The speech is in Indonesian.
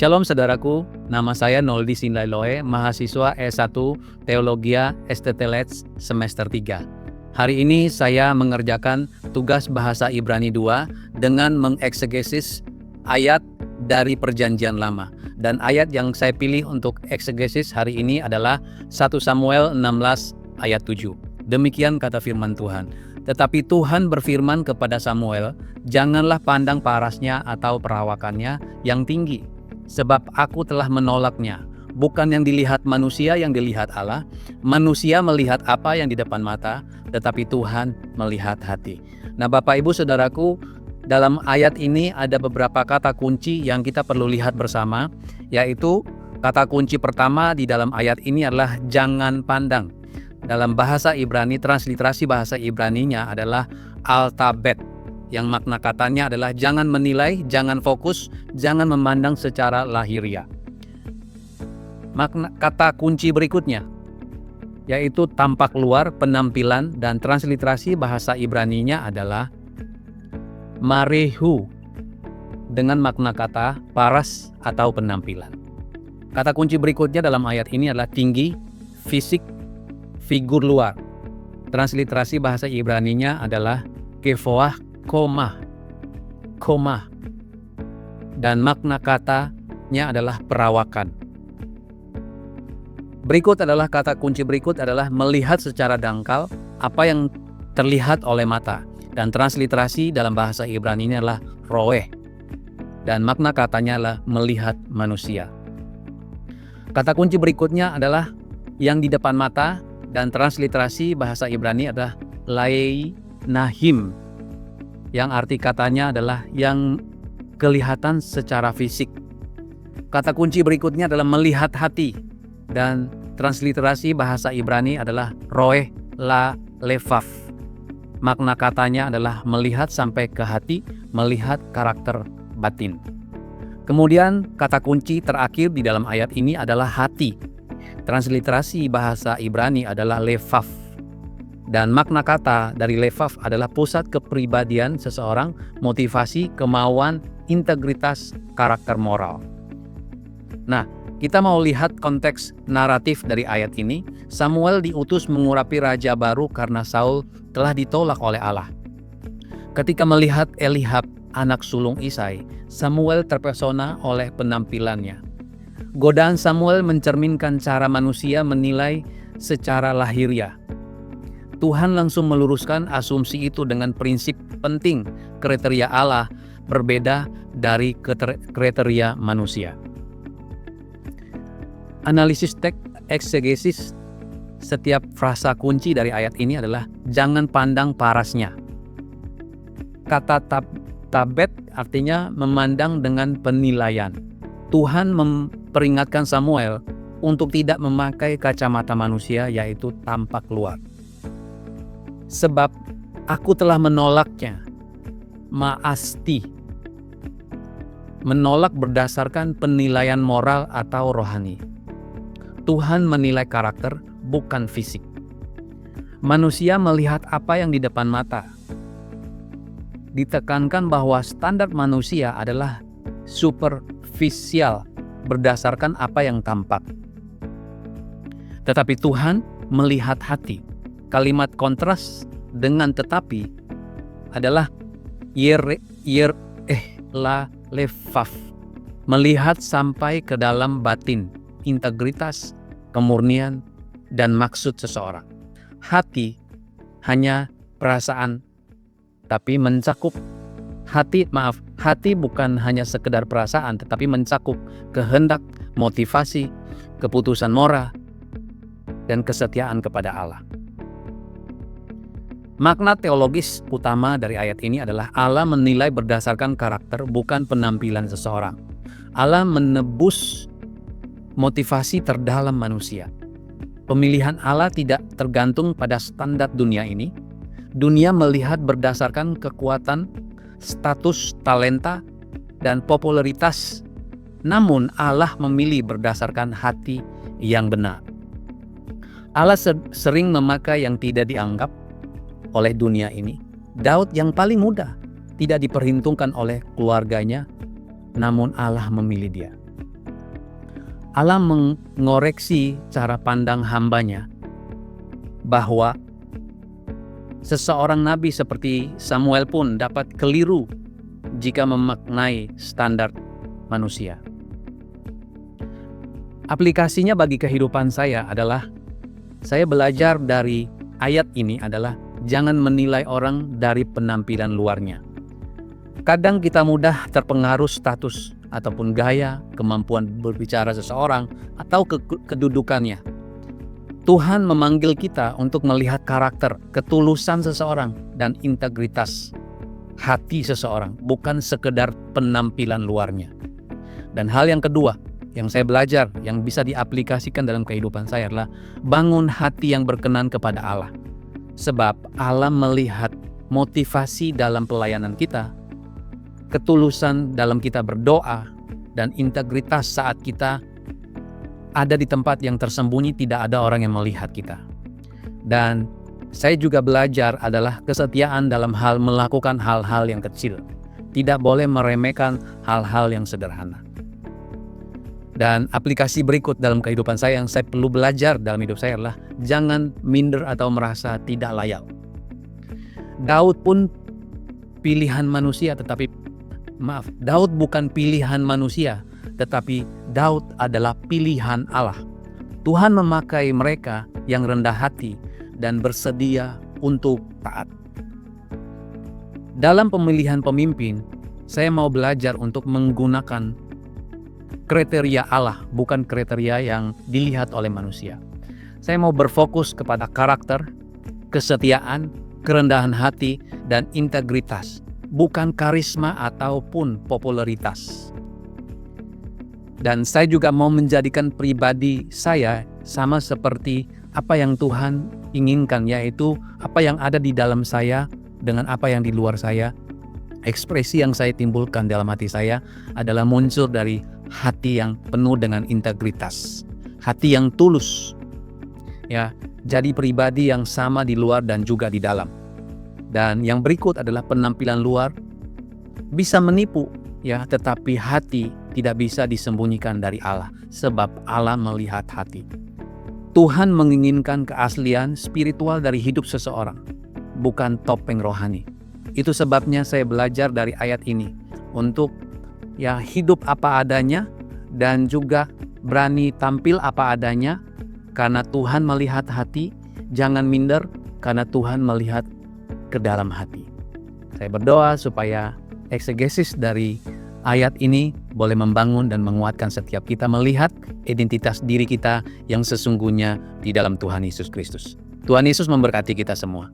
Shalom saudaraku, nama saya Noldi Sindailoe, mahasiswa S1 Teologia STT-LEDS semester 3. Hari ini saya mengerjakan tugas bahasa Ibrani 2 dengan mengeksegesis ayat dari Perjanjian Lama. Dan ayat yang saya pilih untuk eksegesis hari ini adalah 1 Samuel 16 ayat 7. Demikian kata firman Tuhan. Tetapi Tuhan berfirman kepada Samuel, janganlah pandang parasnya atau perawakannya yang tinggi, sebab aku telah menolaknya. Bukan yang dilihat manusia yang dilihat Allah. Manusia melihat apa yang di depan mata, tetapi Tuhan melihat hati. Nah, Bapak Ibu Saudaraku, dalam ayat ini ada beberapa kata kunci yang kita perlu lihat bersama, yaitu kata kunci pertama di dalam ayat ini adalah jangan pandang. Dalam bahasa Ibrani, transliterasi bahasa Ibraninya adalah al-tabet, yang makna katanya adalah jangan menilai, jangan fokus, jangan memandang secara lahiriah. Makna kata kunci berikutnya yaitu tampak luar, penampilan, dan transliterasi bahasa Ibraninya adalah marehu, dengan makna kata paras atau penampilan. Kata kunci berikutnya dalam ayat ini adalah tinggi, fisik, figur luar. Transliterasi bahasa Ibraninya adalah kefoah, koma, dan makna katanya adalah perawakan. Berikut adalah kata kunci berikut adalah melihat secara dangkal apa yang terlihat oleh mata, dan transliterasi dalam bahasa Ibrani ini adalah roeh, dan makna katanya adalah melihat manusia. Kata kunci berikutnya adalah yang di depan mata, dan transliterasi bahasa Ibrani adalah lai nahim, yang arti katanya adalah yang kelihatan secara fisik. Kata kunci berikutnya adalah melihat hati, dan transliterasi bahasa Ibrani adalah roeh la lefaf. Makna katanya adalah melihat sampai ke hati, melihat karakter batin. Kemudian kata kunci terakhir di dalam ayat ini adalah hati. Transliterasi bahasa Ibrani adalah lefaf. Dan makna kata dari lefaf adalah pusat kepribadian seseorang, motivasi, kemauan, integritas, karakter moral. Nah, kita mau lihat konteks naratif dari ayat ini. Samuel diutus mengurapi raja baru karena Saul telah ditolak oleh Allah. Ketika melihat Elihab, anak sulung Isai, Samuel terpesona oleh penampilannya. Godaan Samuel mencerminkan cara manusia menilai secara lahiriah. Tuhan langsung meluruskan asumsi itu dengan prinsip penting, kriteria Allah berbeda dari kriteria manusia. Analisis teks eksegesis setiap frasa kunci dari ayat ini adalah jangan pandang parasnya. Kata tabet artinya memandang dengan penilaian. Tuhan memperingatkan Samuel untuk tidak memakai kacamata manusia, yaitu tampak luar. Sebab aku telah menolaknya. Maasti. Menolak berdasarkan penilaian moral atau rohani. Tuhan menilai karakter, bukan fisik. Manusia melihat apa yang di depan mata. Ditekankan bahwa standar manusia adalah superficial, berdasarkan apa yang tampak. Tetapi Tuhan melihat hati. Kalimat kontras dengan tetapi adalah la lefaf, melihat sampai ke dalam batin, integritas, kemurnian, dan maksud seseorang. Hati hanya perasaan, tapi mencakup hati bukan hanya sekedar perasaan, tetapi mencakup kehendak, motivasi, keputusan moral, dan kesetiaan kepada Allah. Makna teologis utama dari ayat ini adalah Allah menilai berdasarkan karakter, bukan penampilan seseorang. Allah menebus motivasi terdalam manusia. Pemilihan Allah tidak tergantung pada standar dunia ini. Dunia melihat berdasarkan kekuatan, status, talenta, dan popularitas. Namun Allah memilih berdasarkan hati yang benar. Allah sering memakai yang tidak dianggap oleh dunia ini. Daud yang paling muda tidak diperhitungkan oleh keluarganya, namun Allah memilih dia. Allah mengoreksi cara pandang hambanya bahwa seseorang nabi seperti Samuel pun dapat keliru jika memaknai standar manusia. Aplikasinya bagi kehidupan saya adalah, saya belajar dari ayat ini adalah jangan menilai orang dari penampilan luarnya. Kadang kita mudah terpengaruh status ataupun gaya, kemampuan berbicara seseorang, atau kedudukannya. Tuhan memanggil kita untuk melihat karakter, ketulusan seseorang, dan integritas hati seseorang, bukan sekedar penampilan luarnya. Dan hal yang kedua, yang saya belajar, yang bisa diaplikasikan dalam kehidupan saya adalah bangun hati yang berkenan kepada Allah. Sebab Allah melihat motivasi dalam pelayanan kita, ketulusan dalam kita berdoa, dan integritas saat kita ada di tempat yang tersembunyi, tidak ada orang yang melihat kita. Dan saya juga belajar adalah kesetiaan dalam hal melakukan hal-hal yang kecil. Tidak boleh meremehkan hal-hal yang sederhana. Dan aplikasi berikut dalam kehidupan saya yang saya perlu belajar dalam hidup saya adalah jangan minder atau merasa tidak layak. Daud pun pilihan manusia, Daud bukan pilihan manusia, tetapi Daud adalah pilihan Allah. Tuhan memakai mereka yang rendah hati dan bersedia untuk taat. Dalam pemilihan pemimpin, saya mau belajar untuk menggunakan kriteria Allah, bukan kriteria yang dilihat oleh manusia. Saya mau berfokus kepada karakter, kesetiaan, kerendahan hati, dan integritas, bukan karisma ataupun popularitas. Dan saya juga mau menjadikan pribadi saya sama seperti apa yang Tuhan inginkan, yaitu apa yang ada di dalam saya dengan apa yang di luar saya. Ekspresi yang saya timbulkan dalam hati saya adalah muncul dari hati yang penuh dengan integritas, hati yang tulus. Ya, jadi pribadi yang sama di luar dan juga di dalam. Dan yang berikut adalah penampilan luar bisa menipu, ya, tetapi hati tidak bisa disembunyikan dari Allah, sebab Allah melihat hati. Tuhan menginginkan keaslian spiritual dari hidup seseorang, bukan topeng rohani. Itu sebabnya saya belajar dari ayat ini untuk hidup apa adanya dan juga berani tampil apa adanya, karena Tuhan melihat hati. Jangan minder karena Tuhan melihat ke dalam hati. Saya berdoa supaya eksegesis dari ayat ini boleh membangun dan menguatkan setiap kita melihat identitas diri kita yang sesungguhnya di dalam Tuhan Yesus Kristus. Tuhan Yesus memberkati kita semua.